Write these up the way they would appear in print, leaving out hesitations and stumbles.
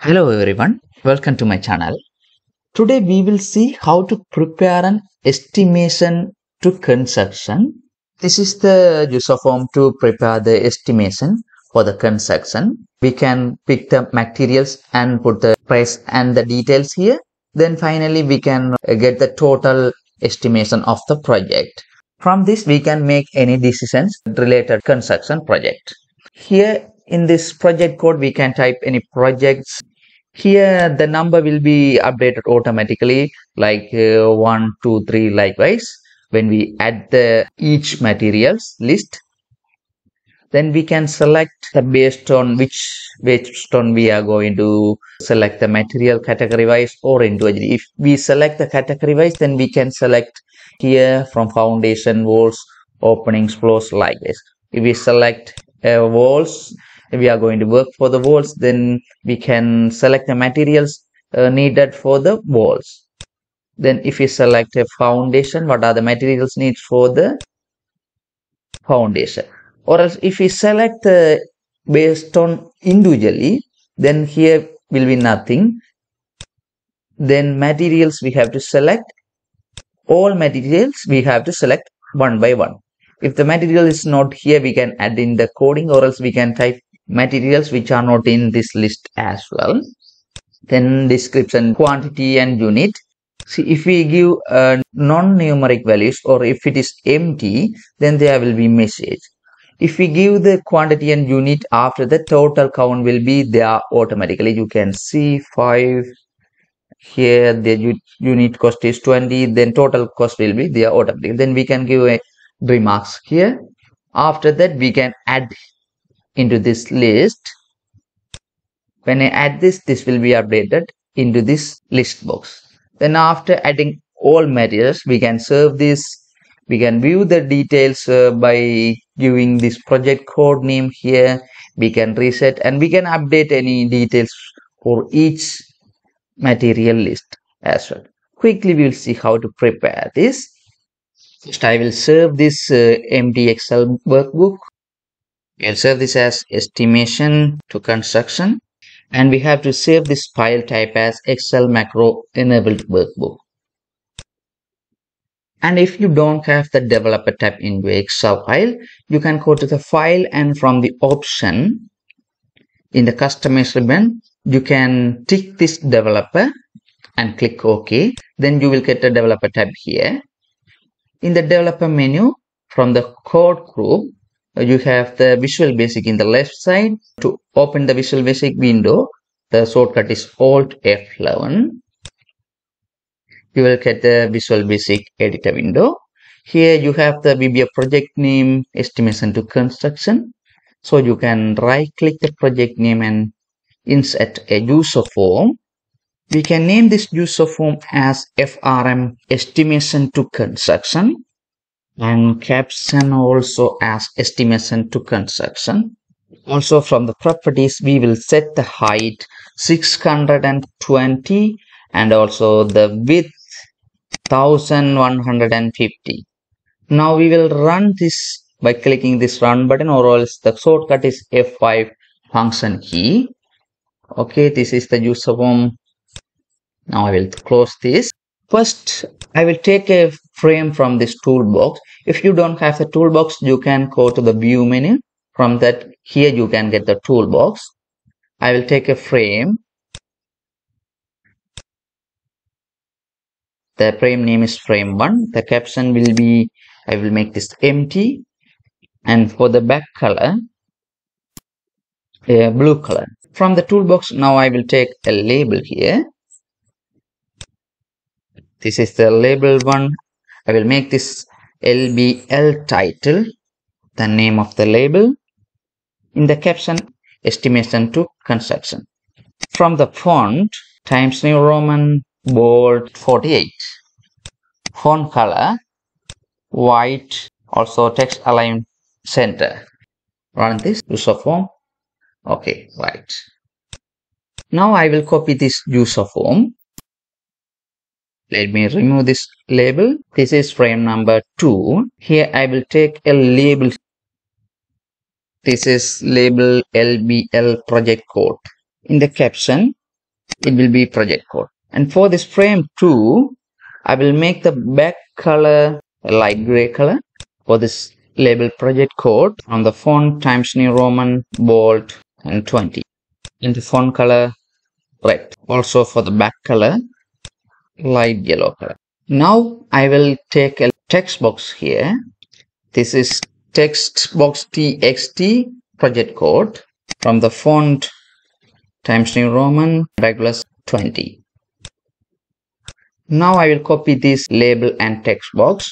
Hello everyone, welcome to my channel. Today we will see how to prepare an estimation to construction. This is the user form to prepare the estimation for the construction. We can pick the materials and put the price and the details here. Then finally we can get the total estimation of the project. From this we can make any decisions related to construction project. Here in this project code we can type any projects. Here the number will be updated automatically like 1, 2, 3 likewise. When we add the each materials list, then we can select based on based on we are going to select the material category wise or individually. If we select the category wise, then we can select here from foundation, walls, openings, floors like this. If we select walls, if we are going to work for the walls, then we can select the materials needed for the walls. Then if we select a foundation, what are the materials needs for the foundation? Or else if we select based on individually, then here will be nothing. Then materials we have to select, all materials we have to select one by one. If the material is not here, we can add in the coding, or else we can type materials which are not in this list as well. Then description, quantity and unit. See, if we give non-numeric values or if it is empty, then there will be message. If we give the quantity and unit after, the total count will be there automatically. You can see 5 here, the unit cost is 20, then total cost will be there automatically. Then we can give a remarks here. After that we can add into this list. When I add this will be updated into this list box. Then after adding all materials, we can serve this. We can view the details by giving this project code name here. We can reset and we can update any details for each material list as well. Quickly we will see how to prepare this. First I will serve this empty Excel workbook. I'll save this as estimation to construction. And we have to save this file type as Excel macro enabled workbook. And if you don't have the developer tab in your Excel file, you can go to the file and from the option in the customize ribbon, you can tick this developer and click OK. Then you will get the developer tab here. In the developer menu, from the code group, you have the Visual Basic in the left side. To open the Visual Basic window, the shortcut is Alt F11. You will get the Visual Basic editor window. Here you have the VBA project name, estimation to construction. So you can right click the project name and insert a user form. We can name this user form as FRM estimation to construction and caption also as estimation to construction. Also from the properties we will set the height 620 and also the width 1150. Now we will run this by clicking this run button, or else the shortcut is F5 function key. Okay, this is the user form. Now I will close this. First, I will take a frame from this toolbox. If you don't have the toolbox, you can go to the view menu. From that, here you can get the toolbox. I will take a frame. The frame name is frame 1. The caption will be, I will make this empty. And for the back color, a blue color. From the toolbox, now I will take a label here. This is the label 1. I will make this LBL title, the name of the label. In the caption, estimation to construction. From the font, Times New Roman, bold 48. Font color, white, also text align center. Run this user form. Okay, right. Now I will copy this user form. Let me remove this label. This is frame number 2. Here I will take a label. This is label LBL project code. In the caption, it will be project code. And for this frame 2, I will make the back color a light gray color. For this label project code, on the font Times New Roman, bold and 20. In the font color red. Also for the back color light yellow color. Now I will take a text box here. This is text box txt project code from the font Times New Roman regular 20. Now I will copy this label and text box.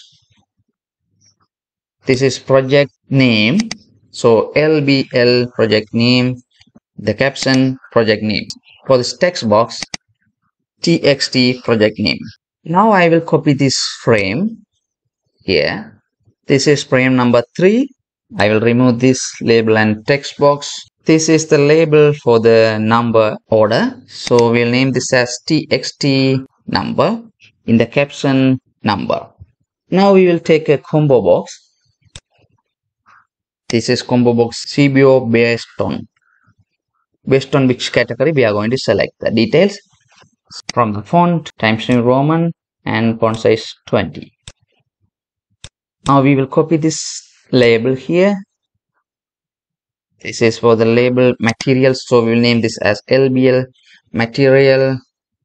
This is project name. So LBL project name, the caption project name. For this text box, txt project name. Now I will copy this frame here. This is frame number 3. I will remove this label and text box. This is the label for the number order. So we'll name this as txt number, in the caption number. Now we will take a combo box. This is combo box CBO based on which category we are going to select the details from the font Times New Roman and font size 20. Now we will copy this label here. This is for the label materials, so we will name this as LBL material,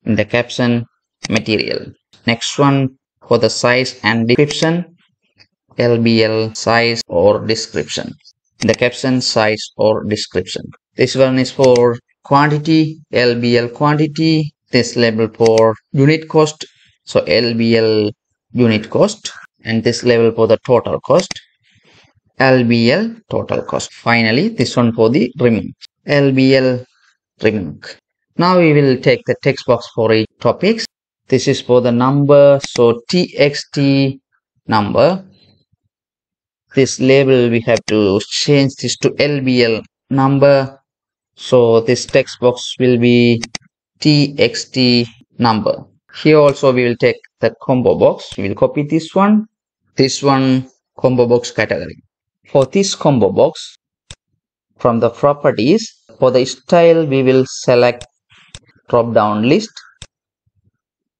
in the caption material. Next one for the size and description, LBL size or description, in the caption size or description. This one is for quantity, LBL quantity. This label for unit cost, so LBL unit cost, and this label for the total cost, LBL total cost. Finally, this one for the remove, LBL remove. Now we will take the text box for each topics. This is for the number, so txt number. This label we have to change this to LBL number. So this text box will be txt number. Here also we will take the combo box. We will copy this one combo box category. For this combo box, from the properties, for the style we will select drop down list.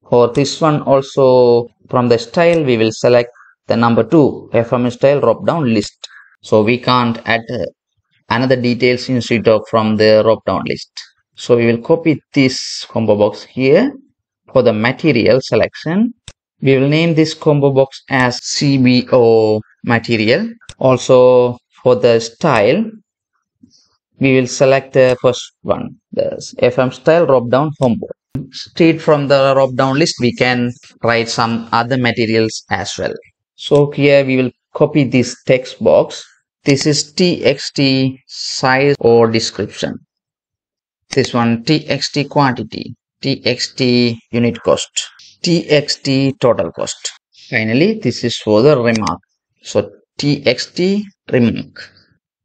For this one also, from the style we will select the number 2 FM style drop down list. So we can't add another details instead of from the drop down list. So we will copy this combo box here. For the material selection, we will name this combo box as CBO material. Also for the style, we will select the first one, the FM style drop down combo. Straight from the drop down list, we can write some other materials as well. So here we will copy this text box. This is txt size or description. This one txt quantity, txt unit cost, txt total cost. Finally, this is for the remark. So txt remark.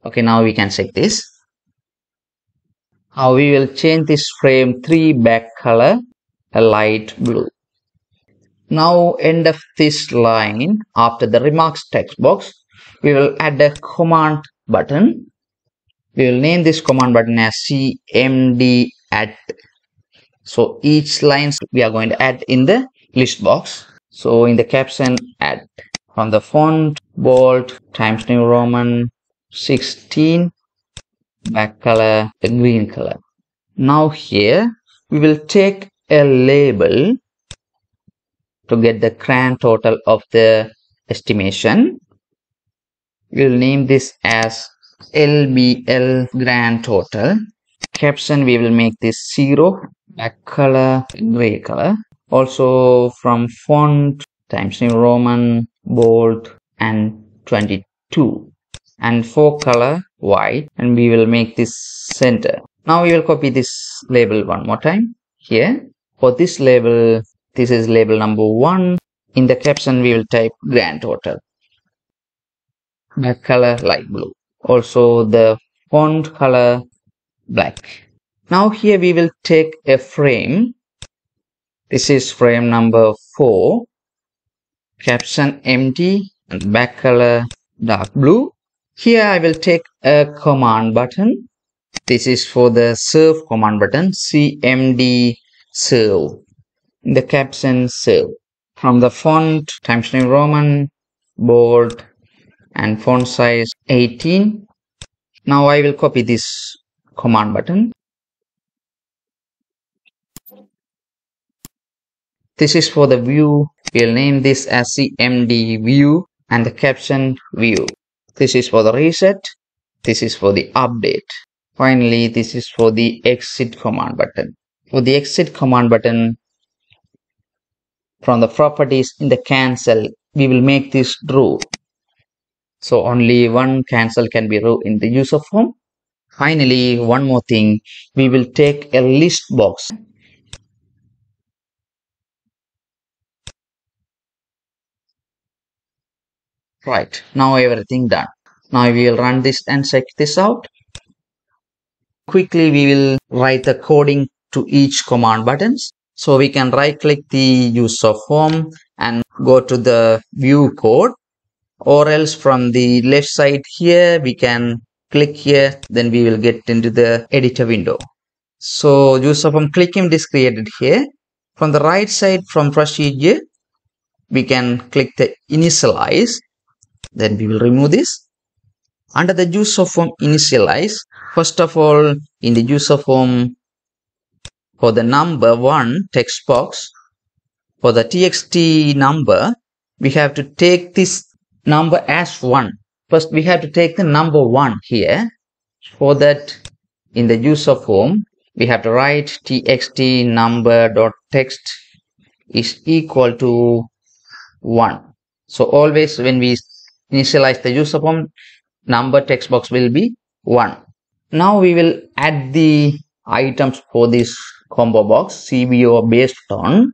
Okay, now we can check this. Now we will change this frame 3 back color a light blue. Now end of this line, after the remarks text box, we will add a command button. We will name this command button as cmd add. So each line we are going to add in the list box. So in the caption add, from the font bold Times New Roman 16, back color the green color. Now here we will take a label to get the grand total of the estimation. We will name this as LBL grand total. Caption we will make this 0, back color gray color. Also from font Times New Roman bold and 22, and for color white, and we will make this center. Now we will copy this label one more time here. For this label, this is label number 1. In the caption we will type grand total, back color light blue, also the font color black. Now here we will take a frame. This is frame number 4, caption empty and back color dark blue. Here I will take a command button. This is for the serve command button, cmd serve. The caption serve. From the font, Times New Roman, bold, and font size 18. Now I will copy this command button. This is for the view. We'll name this as cmd view and the caption view. This is for the reset. This is for the update. Finally, this is for the exit command button. For the exit command button, from the properties in the cancel, we will make this true. So only one cancel can be row in the user form. Finally, one more thing, we will take a list box. Right, now everything done. Now we will run this and check this out. Quickly we will write the coding to each command buttons. So we can right click the user form and go to the view code, or else from the left side here we can click here, then we will get into the editor window. So user form click him is created here. From the right side from procedure we can click the initialize, then we will remove this. Under the user form initialize, first of all in the user form, for the number 1 text box, for the txt number, we have to take this number as 1. First we have to take the number 1 here. For that, in the user form we have to write txt number.text is equal to 1. So always when we initialize the user form, number text box will be 1. Now we will add the items for this combo box, CBO based on.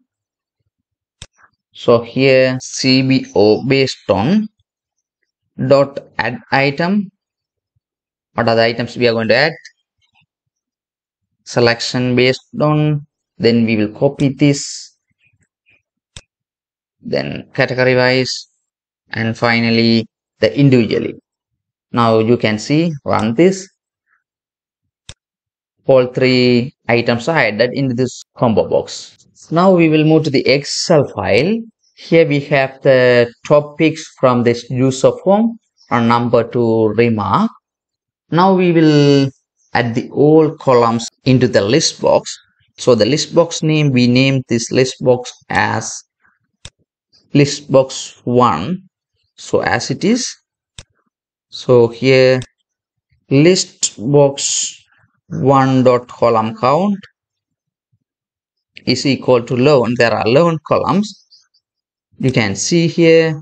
So here CBO based on dot add item. What are the items we are going to add? Selection based on. Then we will copy this. Then category wise. And finally the individually. Now you can see, run this. All 3 items are added into this combo box. Now we will move to the Excel file. Here we have the topics from this user form or number to remark. Now we will add the all columns into the list box. So the list box name, we name this list box as list box 1. So as it is. So here list box 1 dot column count is equal to 11. There are 11 columns. You can see here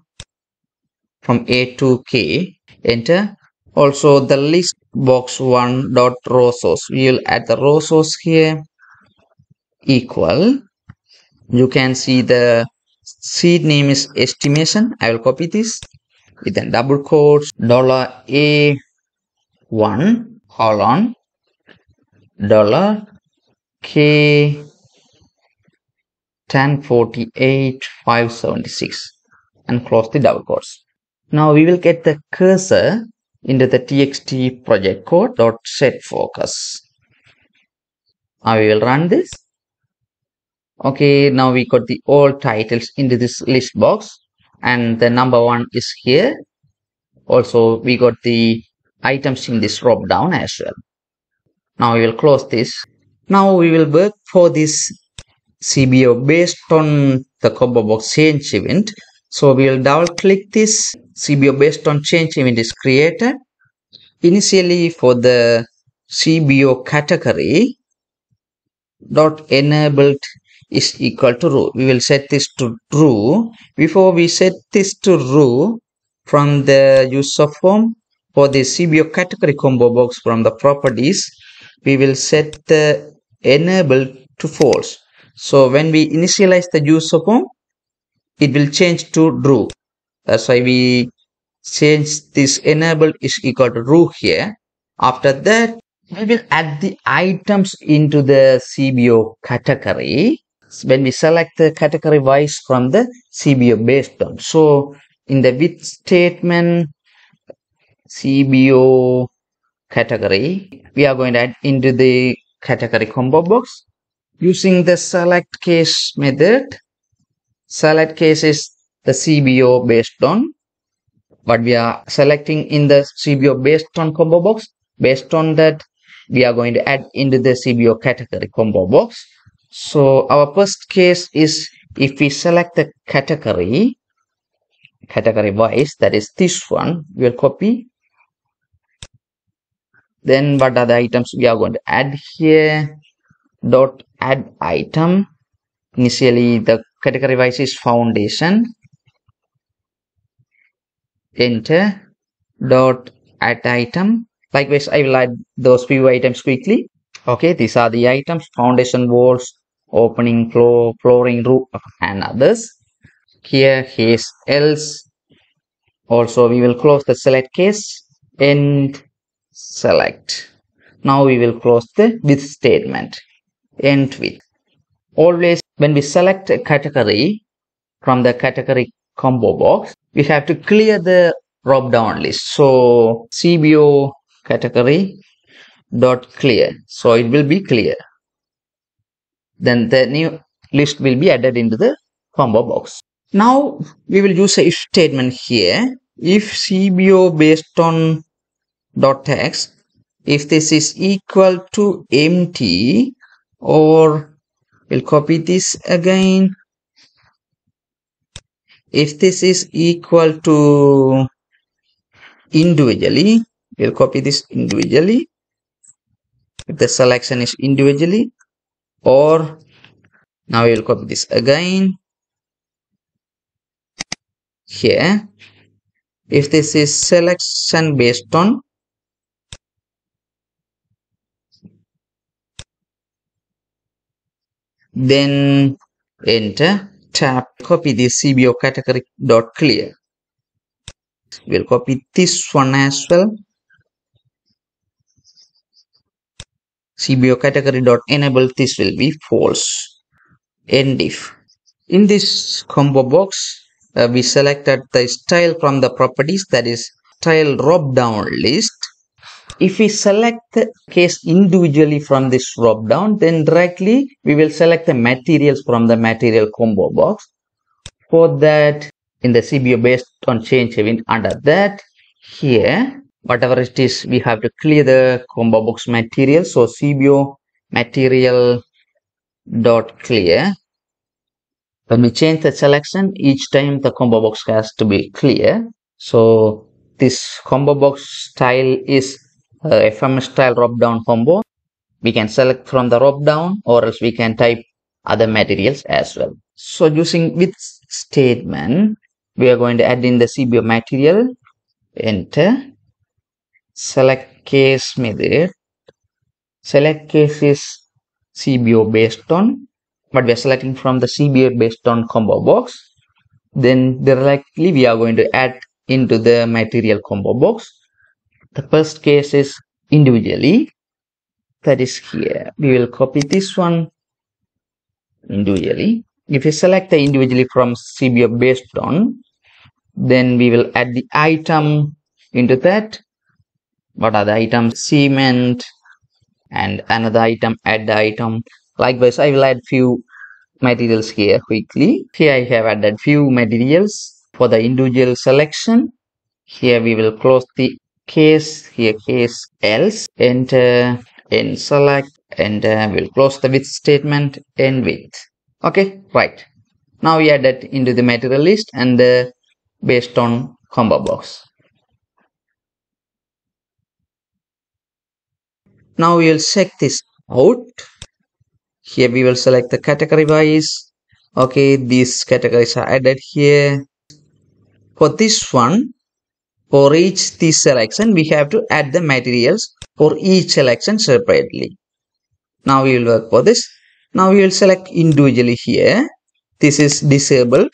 from A to K. Enter. Also the list box 1 dot row source. We will add the row source here equal. You can see the seed name is estimation. I will copy this with then double quotes $A1 colon $K 1048 576 and close the double quotes. Now we will get the cursor into the txt project code dot set focus. Now we will run this. Okay, now we got the all titles into this list box and the number 1 is here. Also we got the items in this drop down as well. Now we will close this. Now we will work for this CBO based on the combo box change event. So we will double click this. CBO based on change event is created. Initially for the CBO category dot enabled is equal to true. We will set this to true. Before we set this to true, from the user form for the CBO category combo box from the properties, we will set the enable to false. So when we initialize the user form, it will change to true. That's why we change this enable is equal to true here. After that, we will add the items into the CBO category when we select the category wise from the CBO based on. So in the with statement, CBO category. We are going to add into the category combo box using the select case method. Select case is the CBO based on what we are selecting in the CBO based on combo box. Based on that, we are going to add into the CBO category combo box. So our first case is if we select the category wise, that is this one, we will copy. Then what are the items we are going to add here? Dot add item. Initially the category wise is foundation. Enter. Dot add item. Likewise, I will add those few items quickly. Okay, these are the items: foundation, walls, opening, floor, flooring, roof, and others. Here is else. Also, we will close the select case and select. Now we will close the with statement. End with. Always when we select a category from the category combo box, we have to clear the drop down list. So CBO category dot clear. So it will be clear. Then the new list will be added into the combo box. Now we will use a if statement here. If CBO based on dot text, if this is equal to empty, or we'll copy this again. If this is equal to individually, we'll copy this individually. If the selection is individually, or now we will copy this again here. If this is selection based on, then enter, tap, copy this CBO category dot clear. We'll copy this one as well. CBO category dot enable, this will be false. End if. In this combo box, we selected the style from the properties, that is style drop down list. If we select the case individually from this drop down, then directly we will select the materials from the material combo box. For that, in the CBO based on change event, under that, here whatever it is, we have to clear the combo box material. So CBO material dot clear. When we change the selection, each time the combo box has to be clear. So this combo box style is FMS style drop down combo. We can select from the drop down, or else we can type other materials as well. So using with statement, we are going to add in the CBO material. Enter. Select case method. Select case is CBO based on, but we are selecting from the CBO based on combo box. Then directly we are going to add into the material combo box. The first case is individually, that is here. We will copy this one individually. If you select the individually from CBO based on, then we will add the item into that. What are the items? Cement, and another item, add the item. Likewise, I will add few materials here quickly. Here I have added few materials for the individual selection. Here we will close the case, here case else, enter, and select, and we'll close the with statement, and with. Okay, right. Now we add that into the material list and based on combo box. Now we will check this out. Here we will select the category wise. Okay, these categories are added here. For this one, for each this selection, we have to add the materials for each selection separately. Now we will work for this. Now we will select individually here. This is disabled.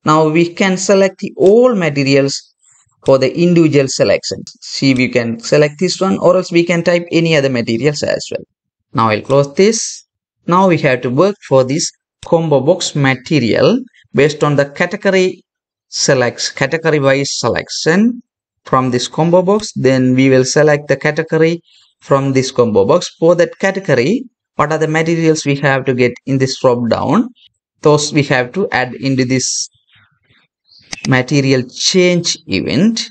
Now we can select the all materials for the individual selections. See, we can select this one, or else we can type any other materials as well. Now I'll close this. Now we have to work for this combo box material based on the category wise selection. from this combo box. Then we will select the category from this combo box. For that category, what are the materials we have to get in this drop down? Those we have to add into this material change event.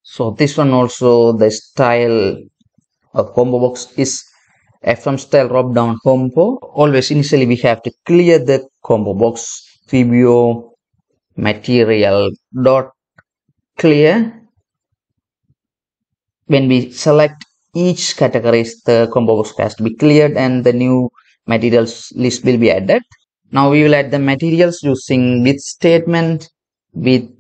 So this one also, the style of combo box is from style drop down combo. Always initially we have to clear the combo box VBA material dot clear. When we select each categories, the combo box has to be cleared and the new materials list will be added. Now we will add the materials using with statement with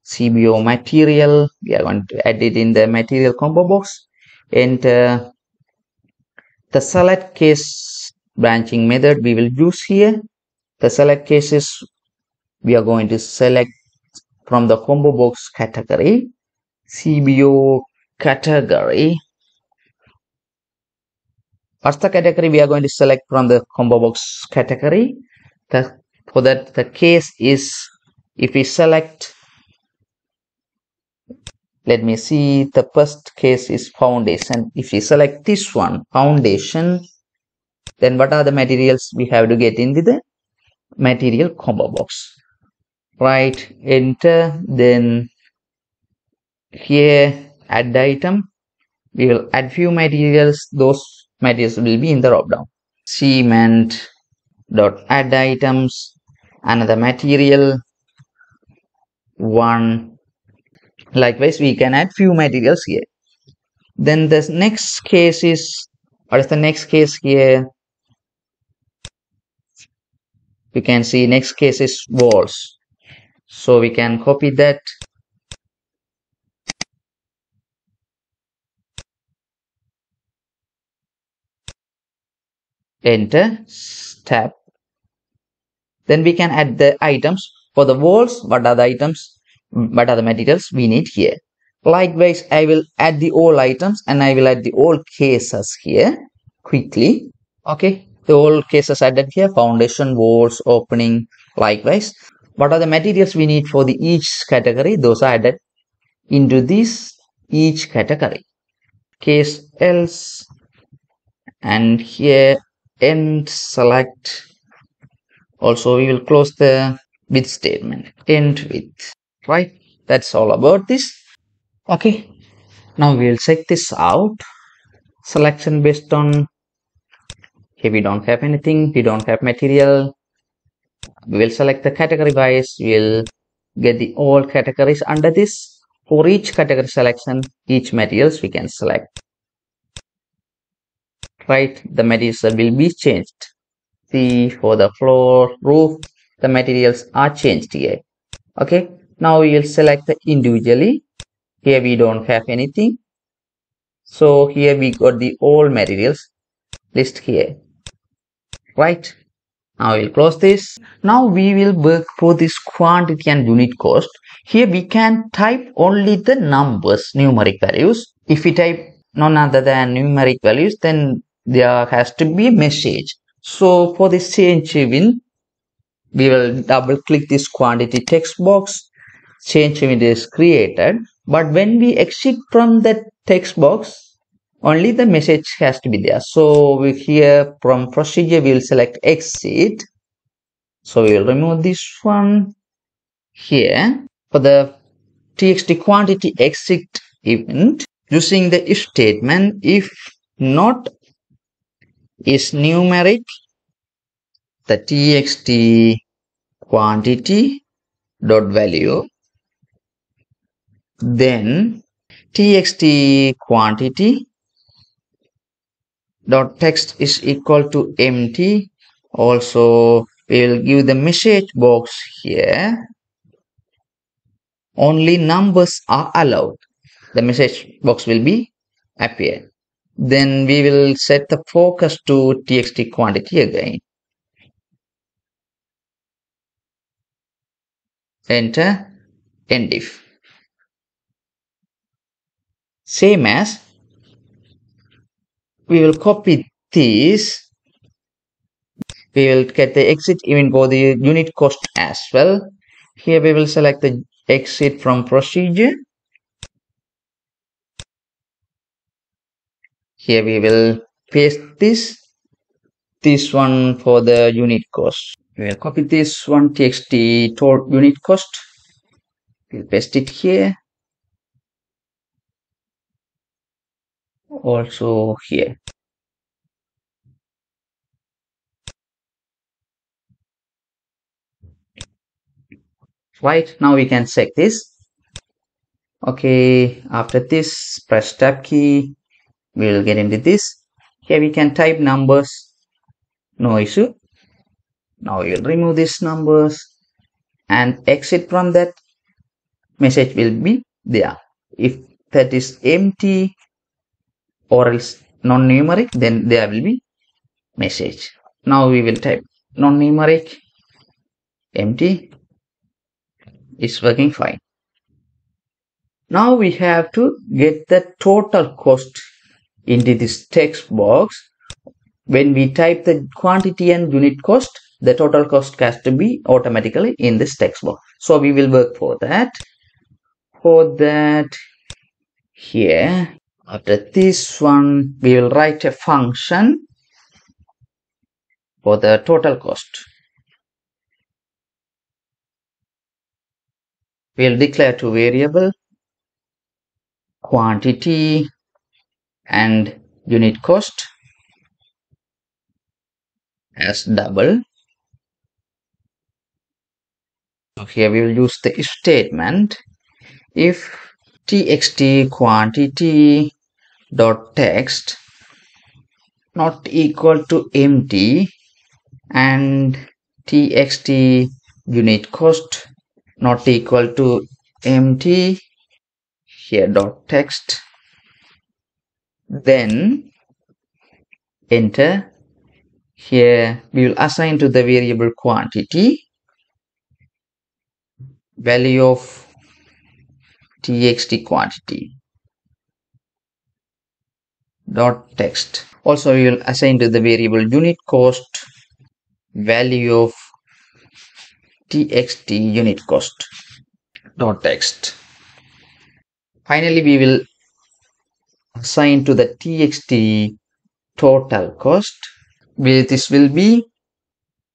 CBO material. We are going to add it in the material combo box, and the select case branching method we will use here. The select cases we are going to select from the combo box category, CBO category. What's the category we are going to select from the combo box category? For that, the case is, if we select, let me see, the first case is foundation. If we select this one, foundation, then what are the materials we have to get into the material combo box? Right, enter, then here add item. We will add few materials. Those materials will be in the drop down. Cement dot add items, another material, one. Likewise, we can add few materials here. Then the next case is, what is the next case here? We can see next case is walls. So we can copy that. Enter, tab. Then we can add the items. For the walls, what are the items? What are the materials we need here? Likewise, I will add the all items and I will add the all cases here quickly. Okay, the all cases added here, foundation, walls, opening. Likewise, what are the materials we need for the each category? Those are added into this each category. Case else, and here end select. Also, we will close the with statement, end with. Right, that's all about this. Okay, now we will check this out. Selection based on, here we don't have anything, we don't have material. We will select the category wise. We'll get the all categories under this. For each category selection, each materials we can select. Right, the materials will be changed. See, for the floor, roof, the materials are changed here. Okay, now we will select the individually. Here we don't have anything, so here we got the all materials list here. Right, now we'll close this. Now we will work for this quantity and unit cost. Here we can type only the numbers, numeric values. If we type none other than numeric values, then there has to be a message. So for this change event, we will double click this quantity text box. Change event is created, but when we exit from that text box, only the message has to be there. So we here from procedure we will select exit. So we will remove this one. Here for the txt quantity exit event, using the if statement, if not is numeric, the txt quantity dot value, then txt quantity dot text is equal to empty. Also we will give the message box here, only numbers are allowed. The message box will be appear. Then we will set the focus to txt quantity again. Enter, end if. Same as, we will copy this. We will get the exit event for the unit cost as well. Here we will select the exit from procedure. Here we will paste this one for the unit cost. We will copy this one txt unit cost. We'll paste it here. Also here. Right, now we can check this. Okay, after this, press tab key. We'll get into this. Here we can type numbers. No issue. Now we'll remove these numbers and exit from that. Message will be there. If that is empty or else non-numeric, then there will be message. Now we will type non-numeric, empty. It's working fine. Now we have to get the total cost into this text box. When we type the quantity and unit cost, the total cost has to be automatically in this text box. So we will work for that. For that, here, after this one, we will write a function for the total cost. We will declare two variables, quantity and unit cost as double. So here we will use the if statement. If txt quantity dot text not equal to empty and txt unit cost not equal to empty, here dot text, then enter. Here we will assign to the variable quantity value of txt quantity dot text. Also we will assign to the variable unit cost value of txt unit cost dot text. Finally we will assign to the txt total cost. This will be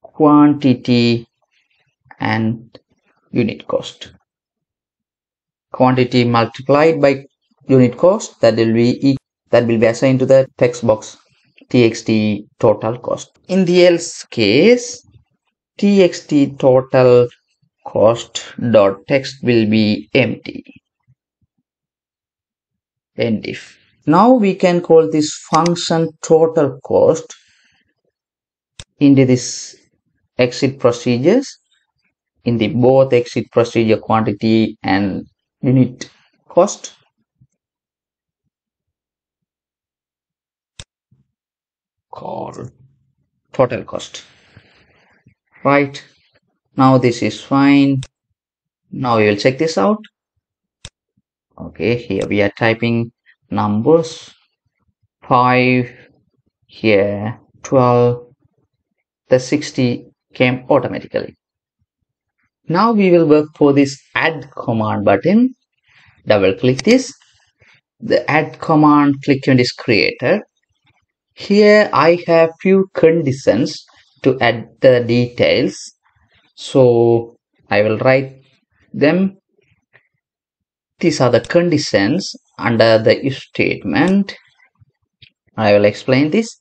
quantity and unit cost. Quantity multiplied by unit cost, that will be assigned to the text box txt total cost. In the else case, txt total cost dot text will be empty. End if. Now we can call this function total cost into this exit procedures, in the both exit procedure quantity and unit cost. Call total cost. Right, now this is fine. Now we will check this out. Okay, here we are typing numbers 5, here 12, the 60 came automatically. Now we will work for this add command button. Double click this. The add command, click on this creator. Here I have few conditions to add the details. So I will write them. These are the conditions under the if statement. I will explain this.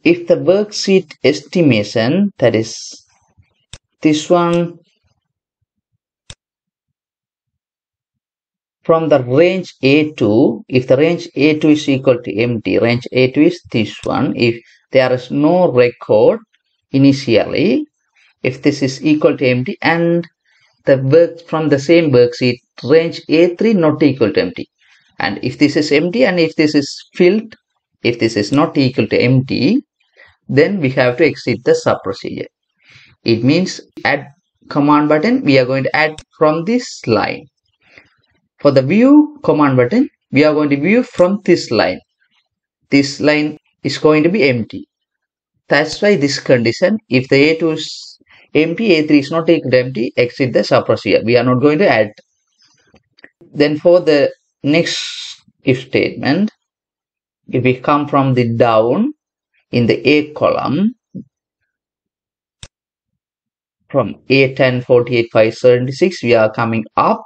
If the worksheet estimation, that is this one, from the range A2, if the range A2 is equal to empty, range A2 is this one. If there is no record initially, if this is equal to empty, and the work from the same worksheet, range A3 not equal to empty. And if this is empty and if this is filled, if this is not equal to empty, then we have to exit the sub procedure. It means add command button, we are going to add from this line. For the view command button, we are going to view from this line. This line is going to be empty. That's why this condition, if the A2 is empty, A3 is not equal to empty, exit the sub procedure. We are not going to add. Then for the next if statement, if we come from the down in the A column, from A10, 48, 576, we are coming up.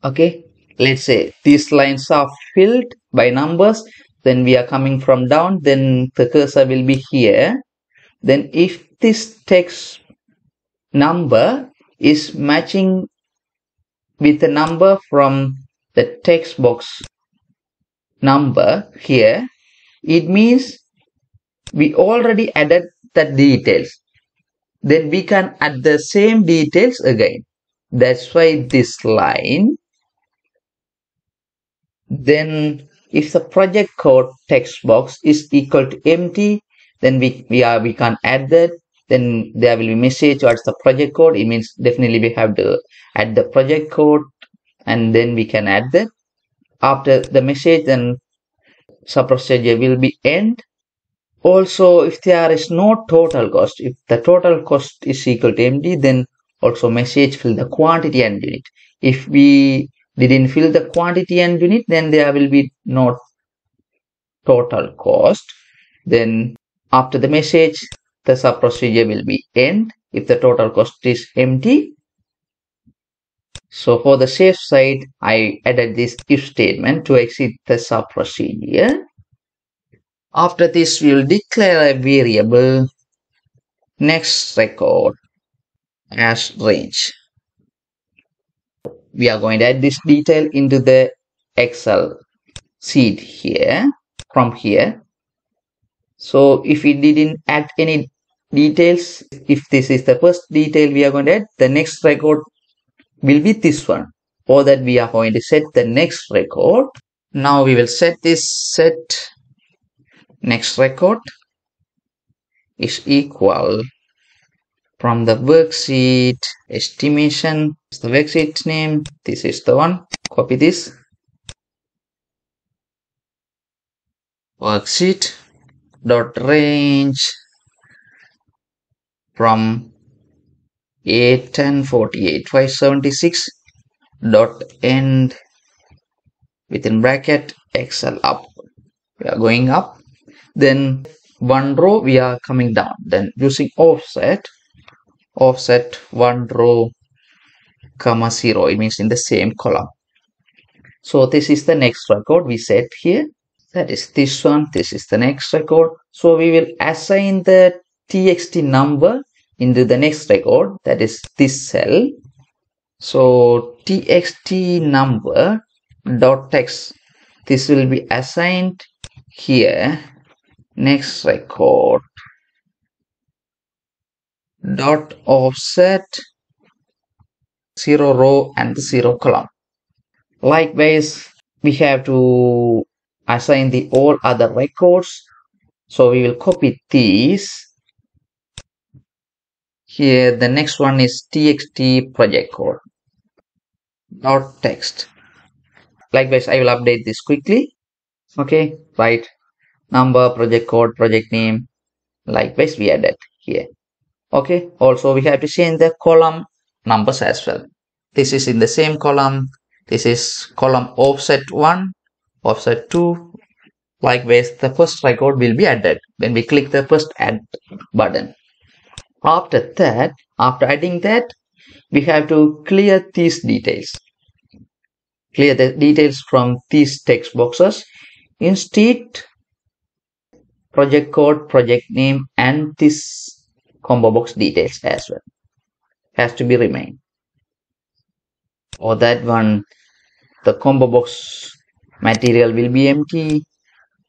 Okay, let's say these lines are filled by numbers, then we are coming from down, then the cursor will be here. Then if this text number is matching with the number from the text box number here, it means we already added the details. Then we can add the same details again. That's why this line. Then if the project code text box is equal to empty, then we can add that. Then there will be message what's the project code. It means definitely we have to add the project code, and then we can add that. After the message, then sub procedure will be end. Also, if there is no total cost, if the total cost is equal to empty, then also message fill the quantity and unit. If we didn't fill the quantity and unit, then there will be no total cost. Then after the message, the sub procedure will be end if the total cost is empty. So for the safe side, I added this if statement to exit the sub procedure. After this, we will declare a variable next record as range. We are going to add this detail into the Excel sheet here from here. So if we didn't add any details, if this is the first detail we are going to add, the next record will be this one. For that, we are going to set the next record. Now we will set this set next record is equal from the worksheet estimation. The worksheet name, this is the one. Copy this worksheet dot range from A10, 48, 576 dot end within bracket Excel up. We are going up. Then one row we are coming down. Then using offset one row comma 0, it means in the same column. So this is the next record we set here. That is this one. This is the next record. So we will assign the txt number into the next record, that is this cell. So txt number dot text, this will be assigned here, next record dot offset 0 row and 0 column. Likewise, we have to assign the all other records. So we will copy these. Here the next one is txt project code dot text. Likewise, I will update this quickly. Okay, right, number, project code, project name. Likewise, we added here. Okay, also we have to change the column numbers as well. This is in the same column. This is column offset 1, offset 2. Likewise, the first record will be added when we click the first add button. After that, after adding that, we have to clear these details. Clear the details from these text boxes. Instead, project code, project name, and this combo box details as well has to be remain. For that one, the combo box material will be empty.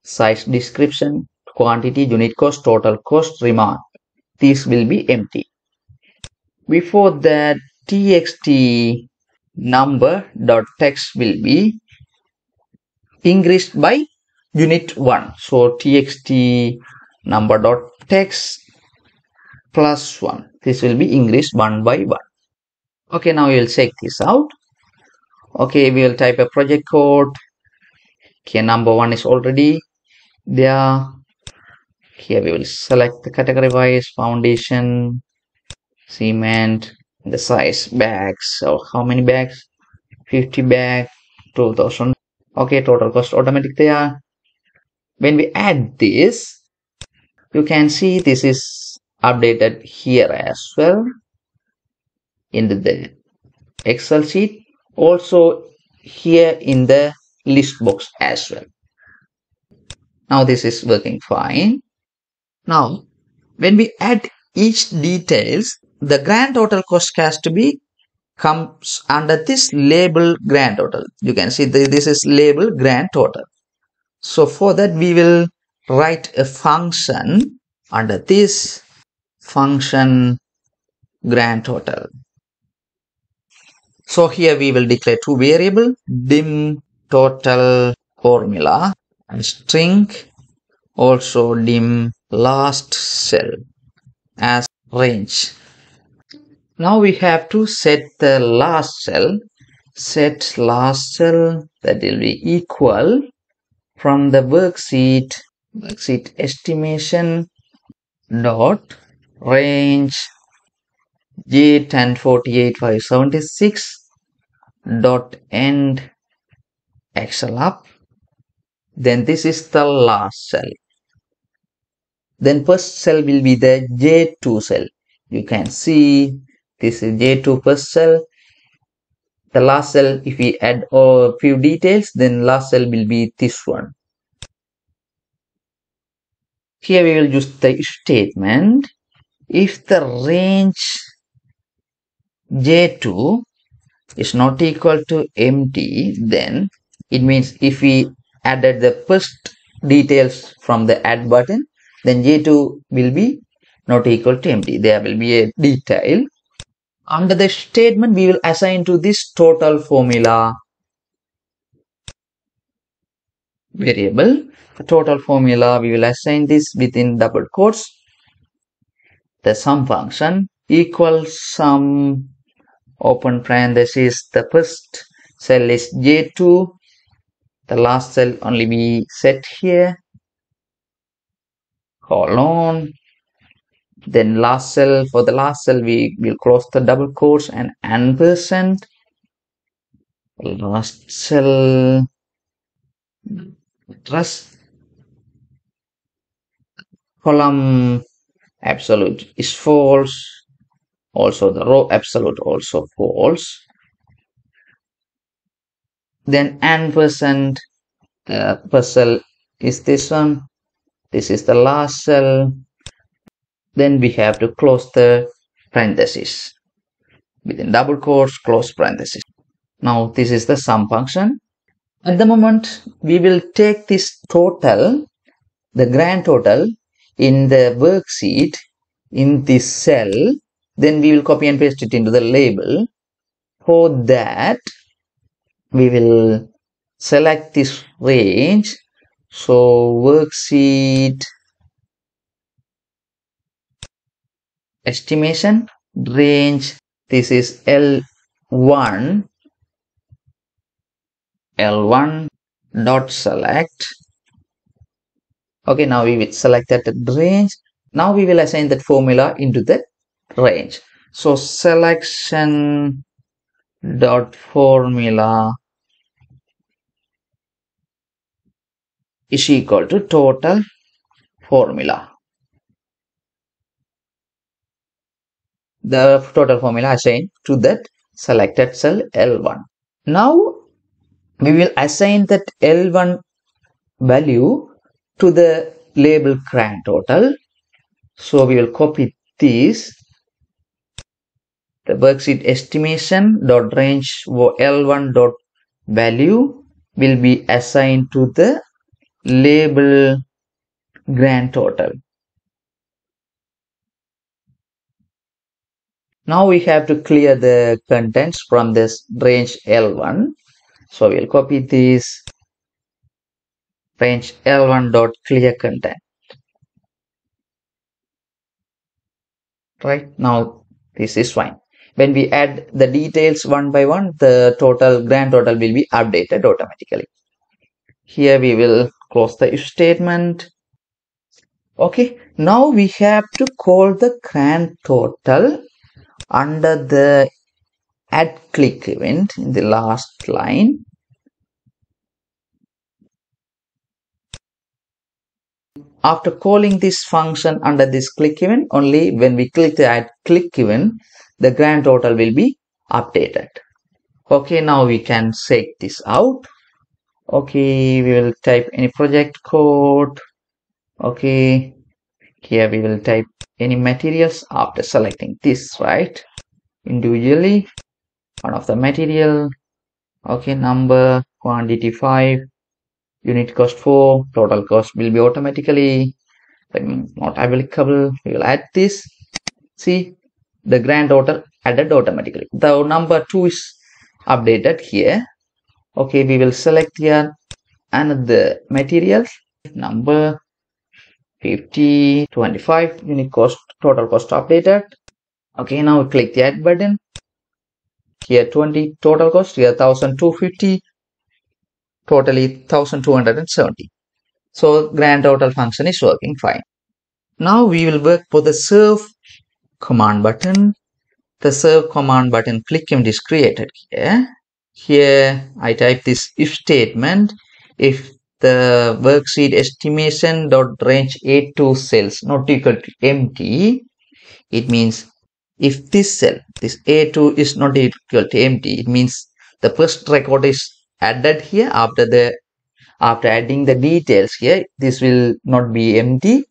Size description, quantity, unit cost, total cost, remark, these will be empty. Before that, txt number dot text will be increased by unit 1. So txt number dot text plus 1, this will be increased 1 by 1. Okay, now we will check this out. Okay, we will type a project code. Okay, number 1 is already there. Here we will select the category wise, foundation, cement, the size, bags. So how many bags? 50 bags, 2000. Okay, total cost automatic there. When we add this, you can see this is updated here as well in the Excel sheet, also here in the list box as well. Now this is working fine. Now when we add each details, the grand total cost has to be comes under this label grand total. You can see this is label grand total. So for that we will write a function under this function grand total. So here we will declare two variables, dim total formula and string, also dim last cell as range. Now we have to set the last cell. Set last cell, that will be equal from the worksheet estimation dot range J1048576 dot end Excel up. Then this is the last cell. Then first cell will be the J2 cell. You can see this is J2 first cell. The last cell, if we add a few details, then last cell will be this one. Here we will use the if statement. If the range J2 is not equal to empty, then it means if we added the first details from the add button, then J2 will be not equal to empty. There will be a detail. Under the statement, we will assign to this total formula variable. The total formula, we will assign this within double quotes. The sum function equals sum open parenthesis. The first cell is J2. The last cell only be set here. Colon. Then last cell, for the last cell, we will close the double quotes and ampersand. Last cell address. Column absolute is false. Also the row absolute also false. Then ampersand, the first cell is this one. This is the last cell. Then we have to close the parenthesis. Within double quotes, close parenthesis. Now this is the sum function. At the moment, we will take this total, the grand total, in the worksheet in this cell. Then we will copy and paste it into the label. For that, we will select this range. So worksheet estimation range, this is L1 dot select. Okay, now we will select that range. Now we will assign that formula into the range. So selection dot formula is equal to total formula. The total formula assigned to that selected cell L1. Now we will assign that L1 value to the label grand total. So we will copy this. The worksheet estimation dot range L1 dot value will be assigned to the label grand total. Now we have to clear the contents from this range L1. So we'll copy this range L1 dot clear content. Right now this is fine. When we add the details one by one, the total grand total will be updated automatically. Here we will close the if statement. Okay, now we have to call the grand total under the add click event in the last line. after calling this function under this click event, only when we click the add click event, the grand total will be updated. Okay, now we can check this out. Okay, we will type any project code. Okay, here we will type any materials after selecting this, right? Individually, one of the material. Okay, number, quantity 5, unit cost 4, total cost will be automatically not applicable. We will add this. See, the grand total added automatically. The number 2 is updated here. Okay, we will select here another material, number 50, 25, unit cost, total cost updated. Okay, now click the add button. Here 20 total cost, here 1250, totally 1270. So grand total function is working fine. Now we will work for the serve command button. The serve command button click event is created here. Here I type this if statement. If the worksheet estimation dot range A2 cells not equal to empty, it means if this cell, this A2 is not equal to empty, it means the first record is added here. After adding the details here, this will not be empty.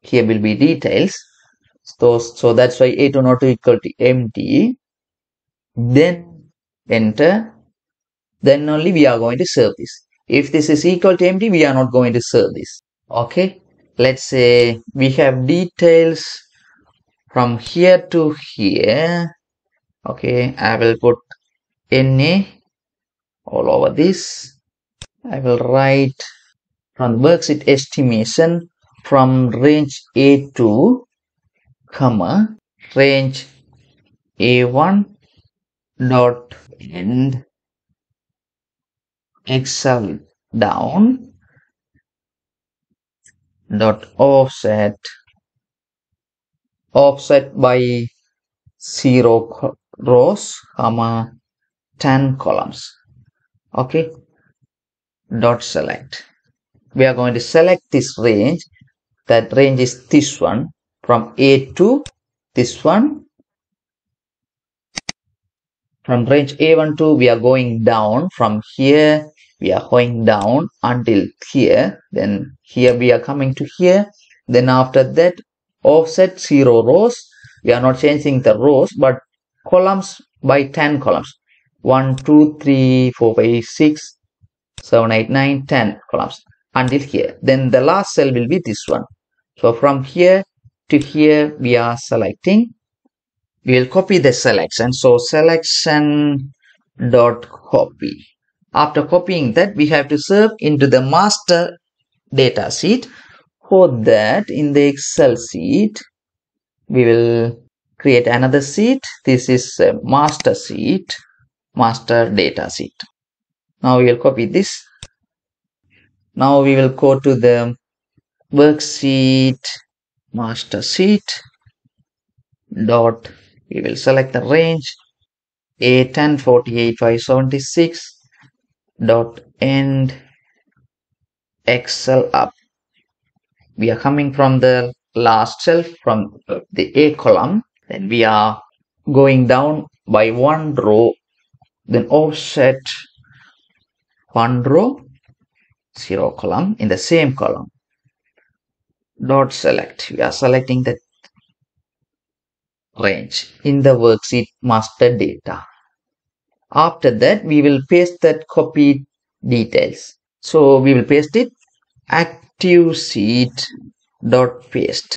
Here will be details. So that's why A2 not equal to empty. Then enter. Then only we are going to serve this. If this is equal to empty, we are not going to serve this. Okay. Let's say we have details from here to here. Okay. I will put NA all over this. I will write from worksheet estimation from range A2, comma, range A1 dot end Excel down dot offset by 0 rows, comma 10 columns. Okay, dot select. We are going to select this range. That range is this one, from A to this one. From range A1 to we are going down. From here we are going down until here. Then here we are coming to here. Then after that offset 0 rows. We are not changing the rows but columns by 10 columns. 1, 2, 3, 4, 5, 6, 7, 8, 9, 10 columns until here. Then the last cell will be this one. So from here to here we are selecting. We will copy the selection. So selection dot copy. After copying that, we have to serve into the master data sheet. For that, in the Excel sheet, we will create another sheet. This is a master sheet, master data sheet. Now we will copy this. Now we will go to the worksheet master sheet dot. We will select the range A10 48 576 dot end Excel up. We are coming from the last cell from the A column. Then we are going down by 1 row. Then offset 1 row, 0 column in the same column. Dot select. We are selecting the range in the worksheet master data. After that, we will paste that copied details. So we will paste it active sheet dot paste.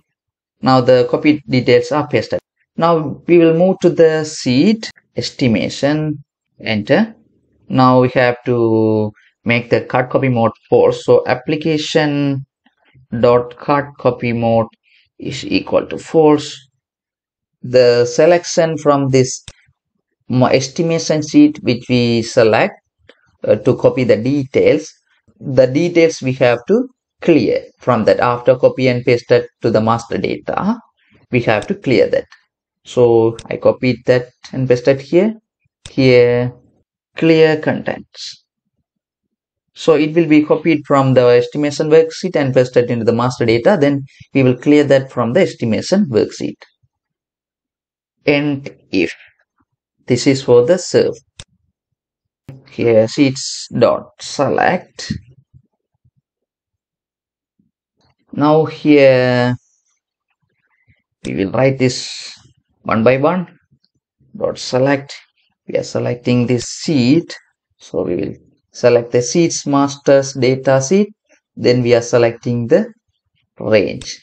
Now the copied details are pasted. Now we will move to the sheet estimation, enter. Now we have to make the cut copy mode false. So application dot cut copy mode is equal to false. The selection from this estimation sheet which we select to copy the details we have to clear from that. After copy and paste that to the master data, we have to clear that. So I copied that and pasted here clear contents. So it will be copied from the estimation worksheet and pasted into the master data. Then we will clear that from the estimation worksheet. And if this is for the serve, here sheets dot select. Now here we will write this one by one. Dot select. We are selecting this sheet, so we will select the sheets masters data sheet. Then we are selecting the range.